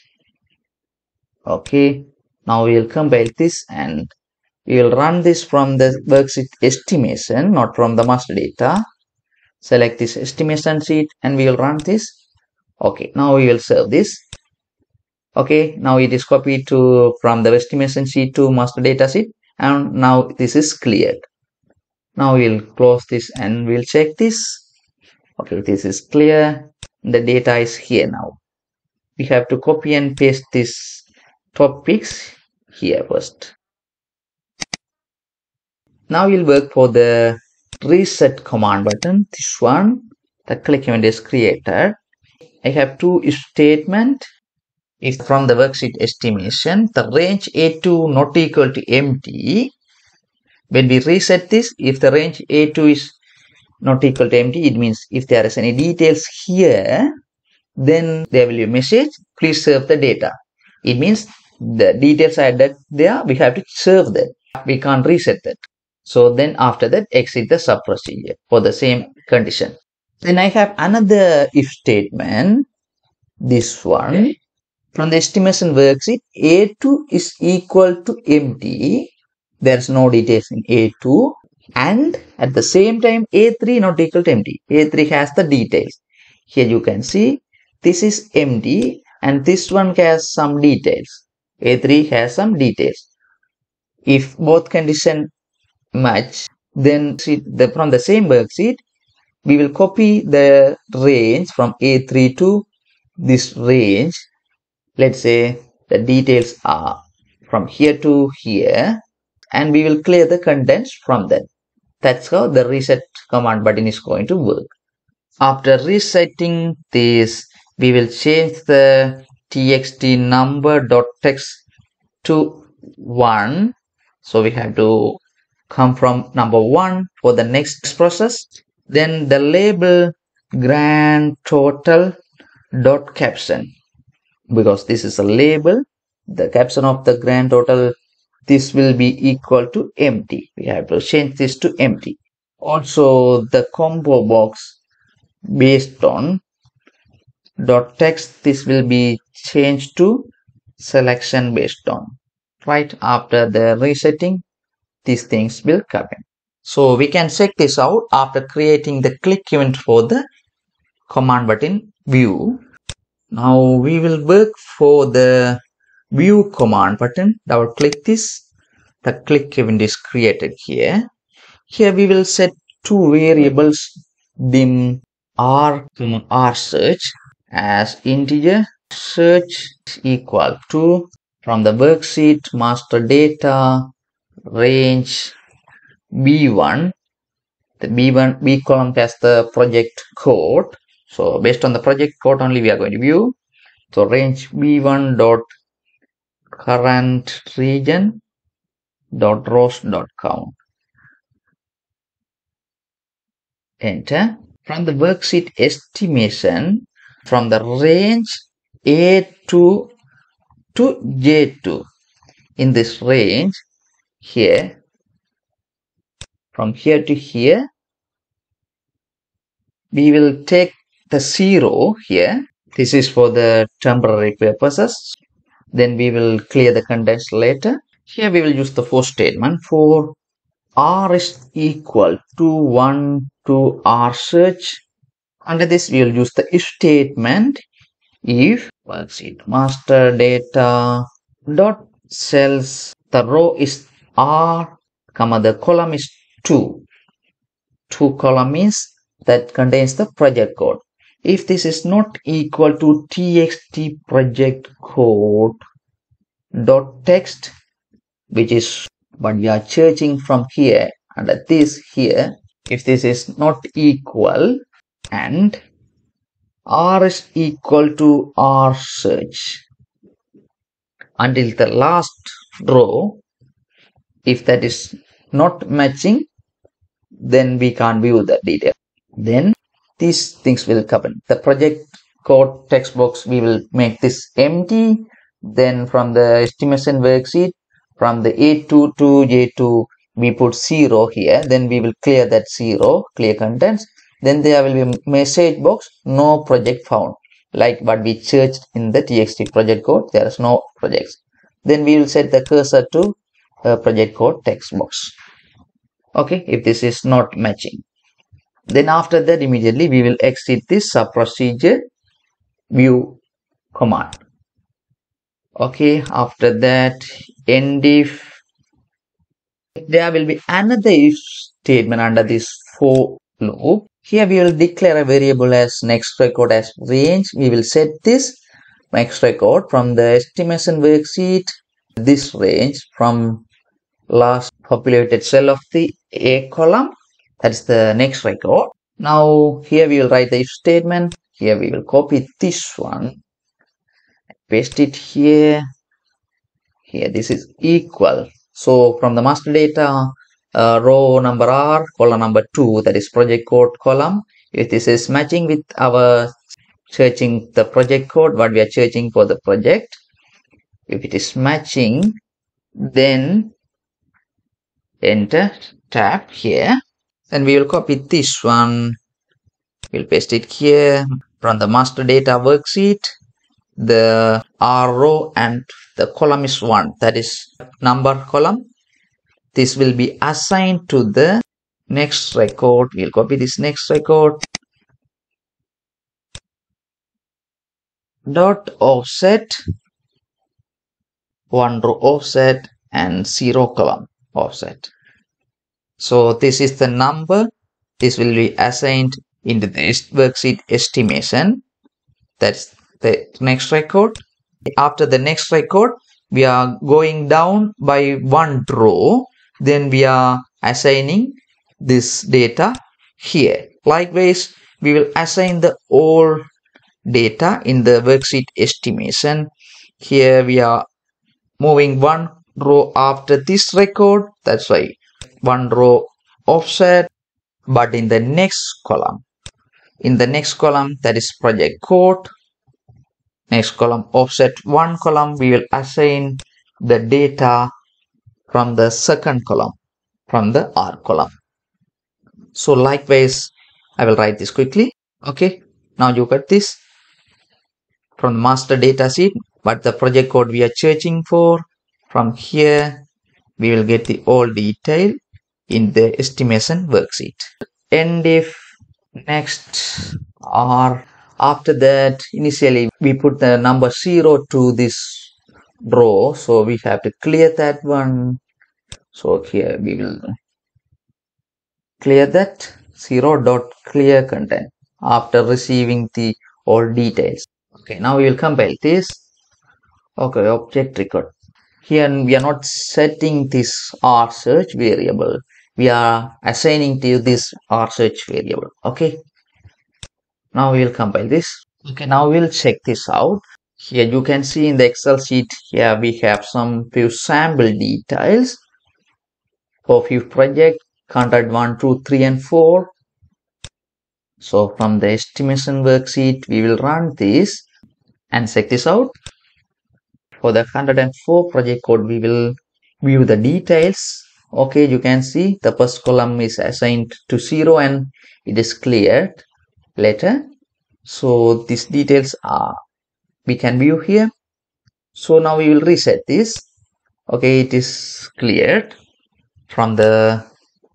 Okay, now we will compile this and we will run this from the worksheet estimation, not from the master data. Select this estimation sheet and we will run this. Okay, now we will save this. Okay, now it is copied to from the estimation sheet to master data sheet, and now this is cleared. Now we'll close this and we'll check this. Okay, this is clear. The data is here now. We have to copy and paste this topics here first. Now we'll work for the reset command button. This one, the click event is created. I have two if statement. If from the worksheet estimation, the range A2 not equal to empty, when we reset this, if the range A2 is not equal to empty, it means if there is any details here, then there will be a message, please serve the data. It means the details are added there, we have to serve that. We can't reset that. So then after that, exit the sub procedure for the same condition. Then I have another if statement, this one. From the estimation worksheet, A2 is equal to empty. There's no details in A2. And at the same time, A3 not equal to empty. A3 has the details. Here you can see this is empty and this one has some details. A3 has some details. If both conditions match, then from the same worksheet, we will copy the range from A3 to this range. Let's say the details are from here to here, and we will clear the contents from that. That's how the reset command button is going to work. After resetting this, we will change the txt number.text to 1. So we have to come from number 1 for the next process. Then the label grand total dot caption. Because this is a label, the caption of the grand total, this will be equal to empty. We have to change this to empty. Also the combo box based on dot text, this will be changed to selection based on. Right after the resetting, these things will come in. So we can check this out after creating the click event for the command button view. Now we will work for the view command button. Double click this. The click event is created here. Here we will set two variables dim r search as integer search equal to from the worksheet master data range b1. The b column has the project code. So based on the project code only we are going to view. So range b1 dot current region dot rows dot count. Enter. From the worksheet estimation, from the range A2 to J2, in this range here, from here to here, we will take the 0 here. This is for the temporary purposes. Then we will clear the contents later. Here we will use the for statement. For r is equal to 1 to r search. Under this we will use the if statement. If worksheet master data dot cells, the row is r, comma the column is 2. 2 column means that contains the project code. If this is not equal to txt project code dot text, which is what we are searching from here, under this here, if this is not equal, and R is equal to R search until the last row. If that is not matching, then we can't view the detail. Then these things will happen. The project code text box, we will make this empty. Then from the estimation worksheet, from the A2 to J2, we put 0 here. Then we will clear that 0, clear contents. Then there will be a message box, no project found. Like what we searched in the txt project code, there is no projects. Then we will set the cursor to project code text box. Okay, if this is not matching. Then after that, immediately we will exit this sub procedure view command. Okay, after that, end if. There will be another if statement under this for loop. Here we will declare a variable as next record as range. We will set this next record from the estimation worksheet, this range from last populated cell of the A column. That is the next record. Now here we will write the if statement. Here we will copy this one, paste it here. Here this is equal. So from the master data, row number R, column number 2, that is project code column. If this is matching with our searching the project code, what we are searching for the project, if it is matching, then enter tab here. Then we will copy this one. We'll paste it here from the master data worksheet. The R row and the column is 1, that is number column. This will be assigned to the next record. We'll copy this next record. Dot offset, 1 row offset and 0 column offset. So this is the number. This will be assigned into the worksheet estimation. That's the next record. After the next record, we are going down by 1 row. Then we are assigning this data here. Likewise, we will assign the all data in the worksheet estimation. Here we are moving 1 row after this record. That's why 1 row offset. But in the next column, that is project code, next column offset 1 column, we will assign the data from the second column, from the R column. So likewise, I will write this quickly. Okay, now you got this from the master data sheet, but the project code we are searching for. From here, we will get the all detail in the estimation worksheet. End if next R. After that, initially we put the number 0 to this row, so we have to clear that one. So here we will clear that 0 dot clear content after receiving the all details. Okay, now we will compile this. Okay, object record. Here we are not setting this R search variable. We are assigning to this R search variable. Okay. Now we will compile this. Okay, now we'll check this out. Here you can see in the Excel sheet, here we have some few sample details for few projects, contact 1, 2, 3 and 4. So from the estimation worksheet, we will run this and check this out. For the 104 project code, we will view the details. Okay, you can see the first column is assigned to 0 and it is cleared later. So these details are we can view here. So now we will reset this. Okay, it is cleared from the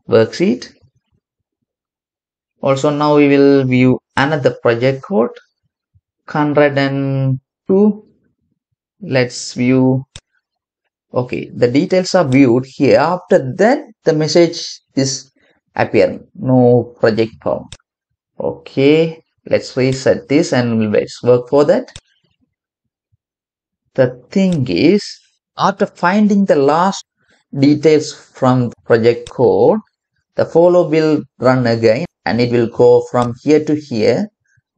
worksheet. Also now we will view another project code 102. Let's view. Okay, the details are viewed here. After that, the message is appearing, no project found. Okay, let's reset this and let's work for that. The thing is, after finding the last details from the project code, the follow will run again and it will go from here to here,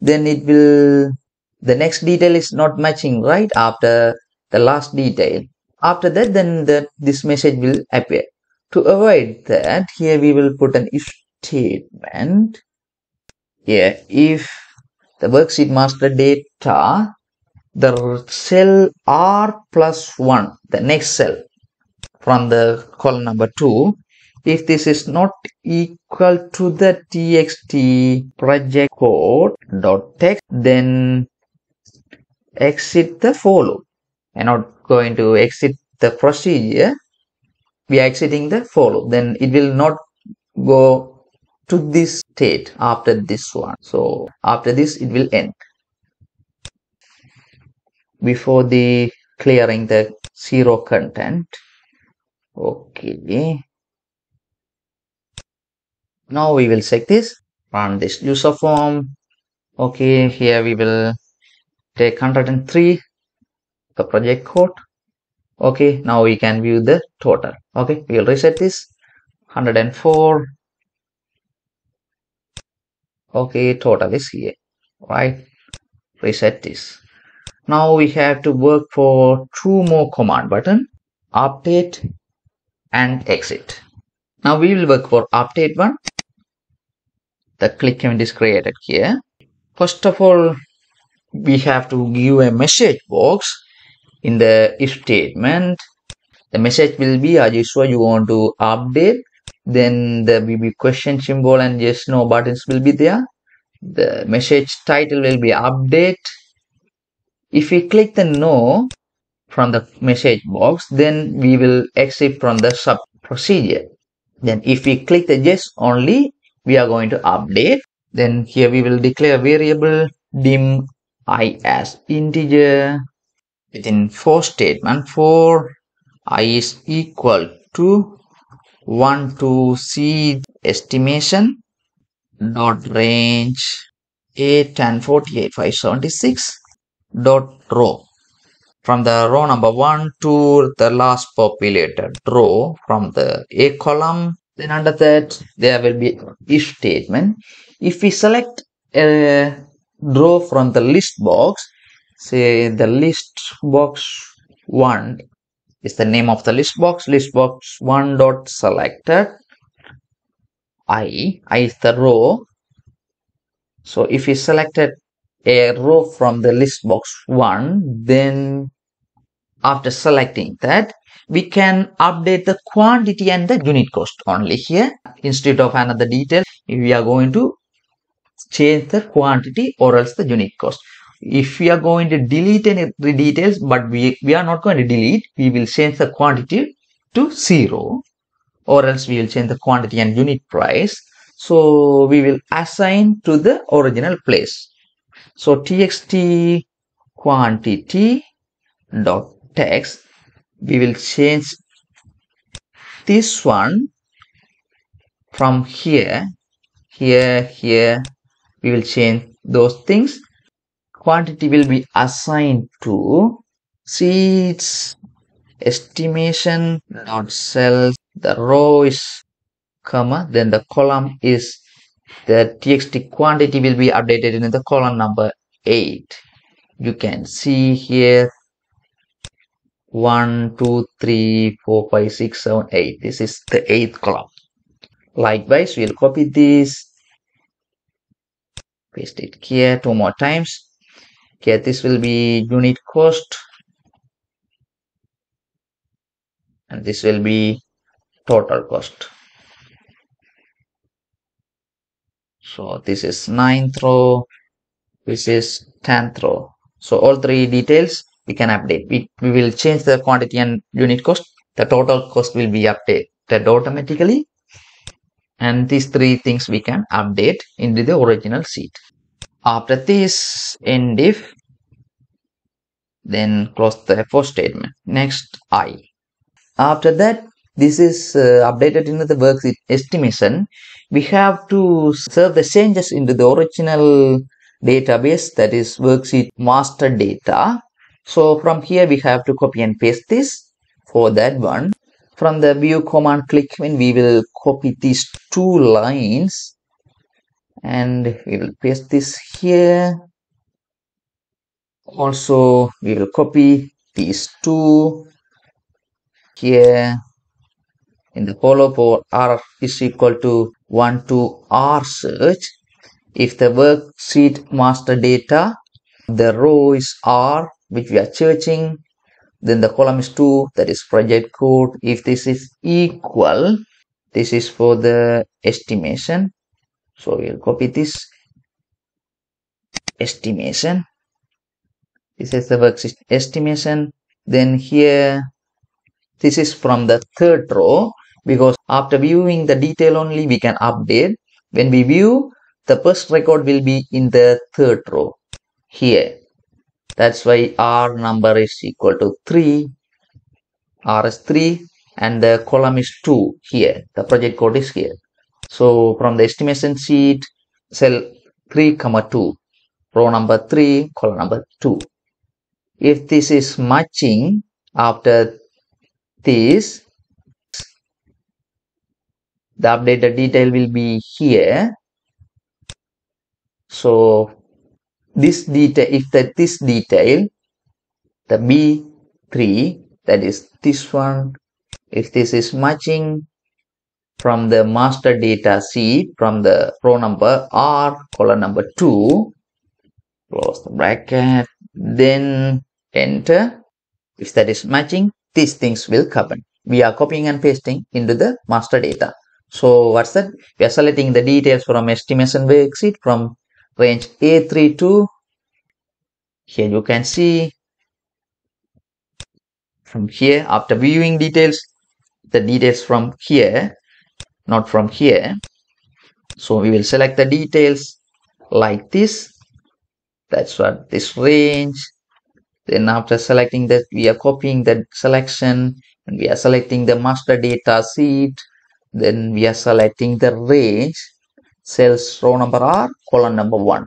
then it will, the next detail is not matching right after the last detail. After that, then this message will appear. To avoid that, here we will put an if statement. Here, if the worksheet master data, the cell R plus 1, the next cell from the column number 2, if this is not equal to the txt project code dot text, then exit the for loop. I'm not going to exit the procedure. We are exiting the for loop. Then it will not go to this state after this one. So after this, it will end. Before the clearing the zero content. Okay. Now we will check this. Run this user form. Okay, here we will take 103, the project code. Okay, now we can view the total. Okay, we will reset this. 104. Okay, total is here. Right, reset this. Now we have to work for two more command button, update and exit. Now we will work for update one. The click event is created here. First of all, we have to give a message box in the if statement. The message will be, are you sure you want to update? Then the VB question symbol and yes no buttons will be there. The message title will be update. If we click the no from the message box, then we will exit from the sub procedure. Then if we click the yes only, we are going to update. Then here we will declare variable dim I as integer. Within for statement, for I is equal to 1 to c estimation dot range 8 and 48 576 dot row. From the row number 1 to the last populated row from the A column. Then under that, there will be if statement. If we select a row from the list box, say the list box 1 is the name of the list box 1 dot selected. I is the row. So if we selected a row from the list box 1, then after selecting that, we can update the quantity and the unit cost only here. Instead of another detail, we are going to change the quantity or else the unit cost. If we are going to delete any details, but we are not going to delete, we will change the quantity to 0, or else we will change the quantity and unit price. So we will assign to the original place. So txt quantity dot text, we will change this one from here, here, we will change those things. Quantity will be assigned to seeds estimation dot cells. The row is comma, then the column is the txt quantity will be updated in the column number 8. You can see here 1, 2, 3, 4, 5, 6, 7, 8. This is the 8th column. Likewise, we'll copy this, paste it here 2 more times. Here, this will be unit cost, and this will be total cost. So this is 9th row, this is 10th row. So all three details we can update. We will change the quantity and unit cost. The total cost will be updated automatically. And these three things we can update into the original sheet. After this, end if, then close the for statement. Next, I. After that, this is updated into the worksheet estimation. We have to serve the changes into the original database, that is worksheet master data. So from here, we have to copy and paste this for that one. From the view command click when we will copy these 2 lines and we will paste this here. Also we will copy these two here in the follow for r is equal to 1 to r search. If the worksheet master data, the row is r which we are searching, then the column is 2, that is project code. If this is equal, this is for the estimation, so we'll copy this estimation. This is the worksheet estimation. Then here, this is from the third row, because after viewing the detail only we can update. When we view, the first record will be in the third row here. That's why r number is equal to 3, r is 3, and the column is 2 here. The project code is here. So from the estimation sheet, cell 3, 2, row number 3, column number 2. If this is matching, after this, the updated detail will be here. So this detail, if this detail, the B3, that is this one, if this is matching from the master data sheet, from the row number R, column number 2, close the bracket, then enter. If that is matching, these things will happen. We are copying and pasting into the master data. So what's that? We are selecting the details from estimation worksheet from range A3 to here. You can see from here, after viewing details, the details from here, not from here. So we will select the details like this. That's what this range. Then after selecting that, we are copying that selection and we are selecting the master data sheet. Then we are selecting the range, cells row number R, column number 1.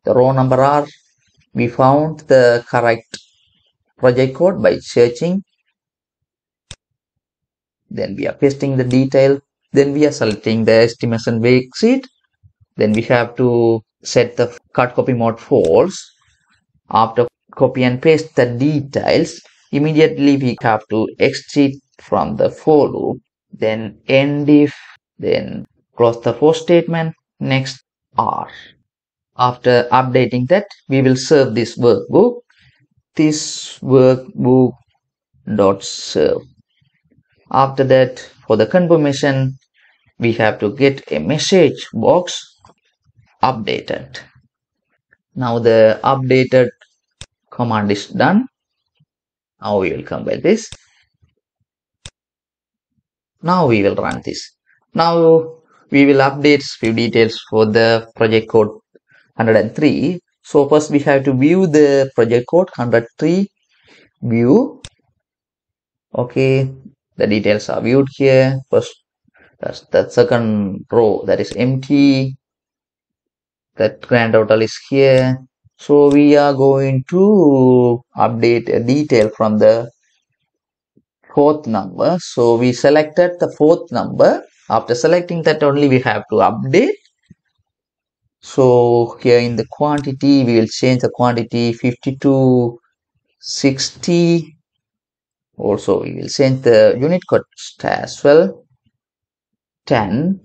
The row number R, we found the correct project code by searching. Then we are pasting the detail. Then we are selecting the estimation worksheet. Then we have to set the cut copy mode false. After copy and paste the details, immediately we have to exit from the for loop, then end if, then close the for statement, next R. After updating that, we will serve this workbook, this workbook dot serve. After that, for the confirmation, we have to get a message box updated. Now the updated command is done. Now we will compile this. Now we will run this. Now we will update few details for the project code 103. So first we have to view the project code 103. View. Okay, the details are viewed here. First, that's the second row, that is empty. That grand total is here. So we are going to update a detail from the fourth number. So we selected the fourth number. After selecting that only we have to update. So here in the quantity, we will change the quantity 50 to 60. Also we will change the unit cost as well, 10.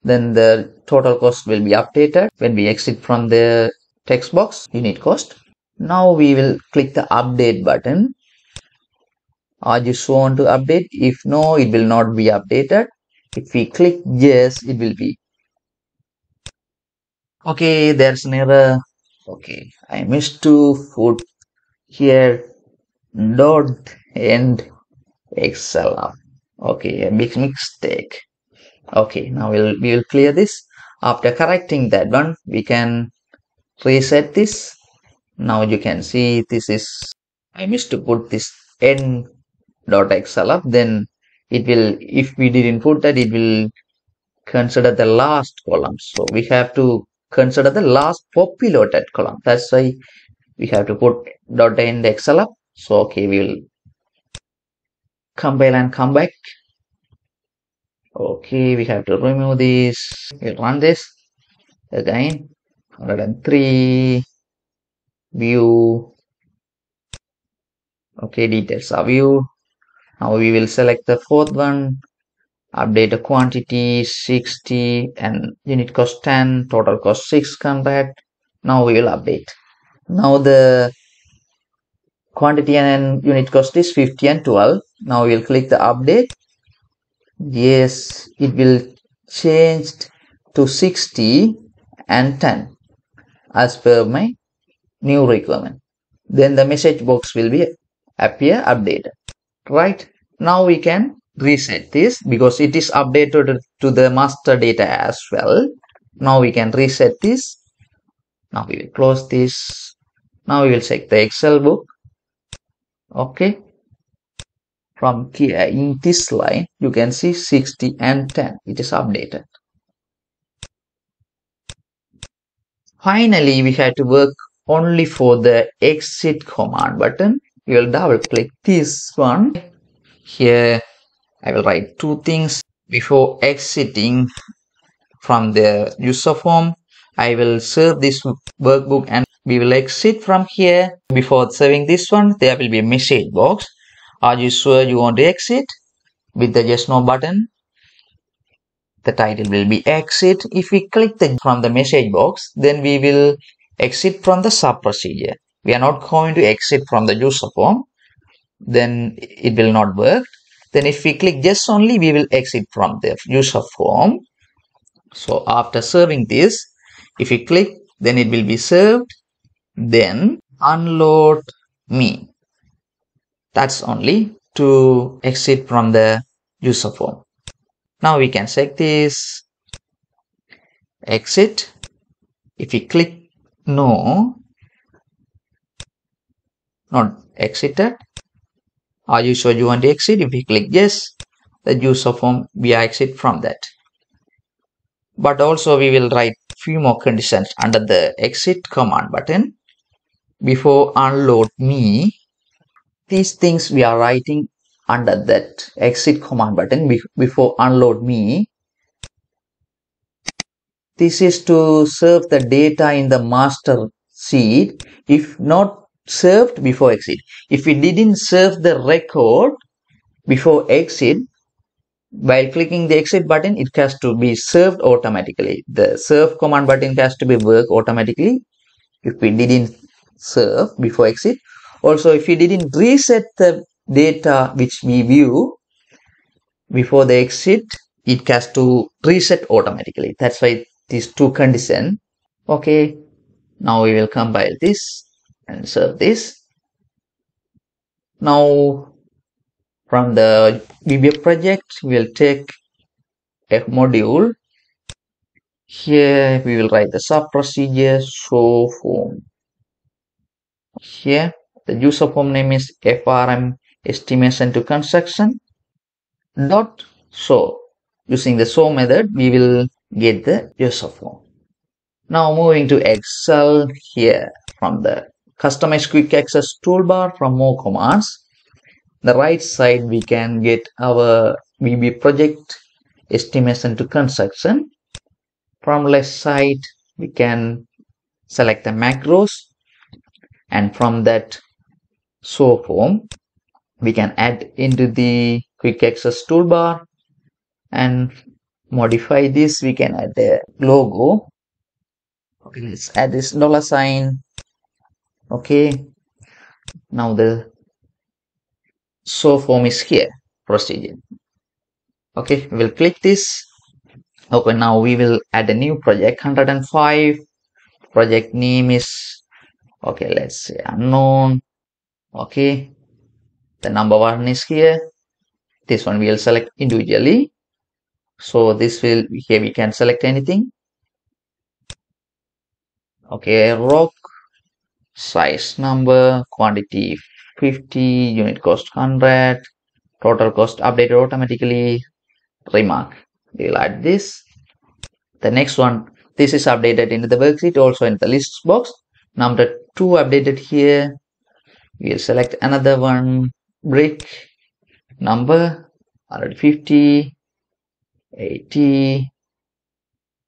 Then the total cost will be updated when we exit from the text box, unit cost. Now we will click the update button. Are you want to update? If no, it will not be updated. If we click yes, it will be. Okay, there's an error. Okay, I missed to put here dot end XLR. Okay, a big mistake. Okay, now we will clear this. After correcting that one, we can reset this. Now you can see this is, I missed to put this n dot xlr, then it will, if we didn't put that, it will consider the last column. So we have to consider the last populated column. That's why we have to put dot end xlr. So okay, we will compile and come back. Okay, we have to remove this. We'll run this. again 103 view. Okay, details are viewed. Now we will select the fourth one, update the quantity 60 and unit cost 10, total cost 600. Now we will update. Now the quantity and unit cost is 50 and 12. Now we will click the update. Yes, it will change to 60 and 10 as per my new requirement. Then the message box will be appear updated. Right, now we can reset this because it is updated to the master data as well. Now we can reset this. Now we will close this. Now we will check the Excel book. Okay, from here in this line you can see 60 and 10, it is updated. Finally, we have to work only for the exit command button. We will double click this one. Here I will write two things. Before exiting from the user form, I will save this workbook and we will exit from here. Before saving this one, there will be a message box. Are you sure you want to exit? With the yes no button, the title will be exit. If we click from the message box, then we will exit from the sub procedure. We are not going to exit from the user form, then it will not work. Then if we click yes only, we will exit from the user form. So after serving this, if we click, then it will be served. Then unload me. That's only to exit from the user form. Now we can check this. Exit. If we click no, not exited. Are you sure you want to exit? If we click yes, the user form, we exit from that. But also we will write few more conditions under the exit command button. Before unload me, these things we are writing under that exit command button before unload me. This is to serve the data in the master sheet if not served before exit. If we didn't serve the record before exit, while clicking the exit button, it has to be served automatically. The serve command button has to be work automatically if we didn't serve before exit. Also, if we didn't reset the data which we view before the exit, it has to reset automatically. That's why these two conditions. Okay, now we will compile this and serve this. Now from the VBA project, we will take a module. Here we will write the sub procedure show form. Here the user form name is FRM estimation to construction dot show. Using the show method, we will get the user form. Now moving to Excel, here from the customize quick access toolbar from more commands, the right side we can get our VB project estimation to construction. From left side we can select the macros, and from that show form we can add into the quick access toolbar and modify this. We can add a logo. Okay, let's add this $sign. Okay, now the show form is here, procedure. Okay, we will click this. Okay, now we will add a new project 105. Project name is, okay, let's say unknown. Okay, the number one is here. This one we will select individually. So this will, here we can select anything. Okay, rock, size number, quantity 50, unit cost 100, total cost updated automatically, remark. We will add this. The next one, this is updated into the worksheet, also in the lists box. Number 2 updated here. We'll select another one, brick, number 150, 80.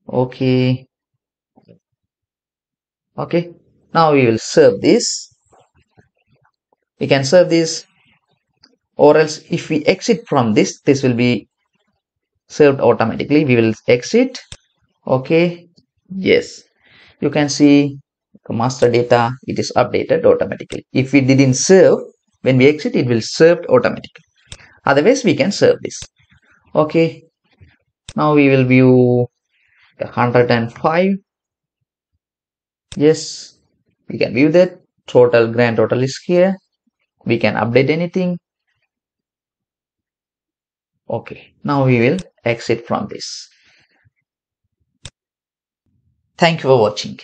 Okay, Okay, now we will serve this. We can serve this, or else if we exit from this will be served automatically. We will exit. Okay, yes, you can see the master data, it is updated automatically. If we didn't serve, when we exit, it will serve automatically. Otherwise, we can serve this. Okay, now we will view the 105. Yes, we can view that. Grand total is here. We can update anything. Okay, now we will exit from this. Thank you for watching.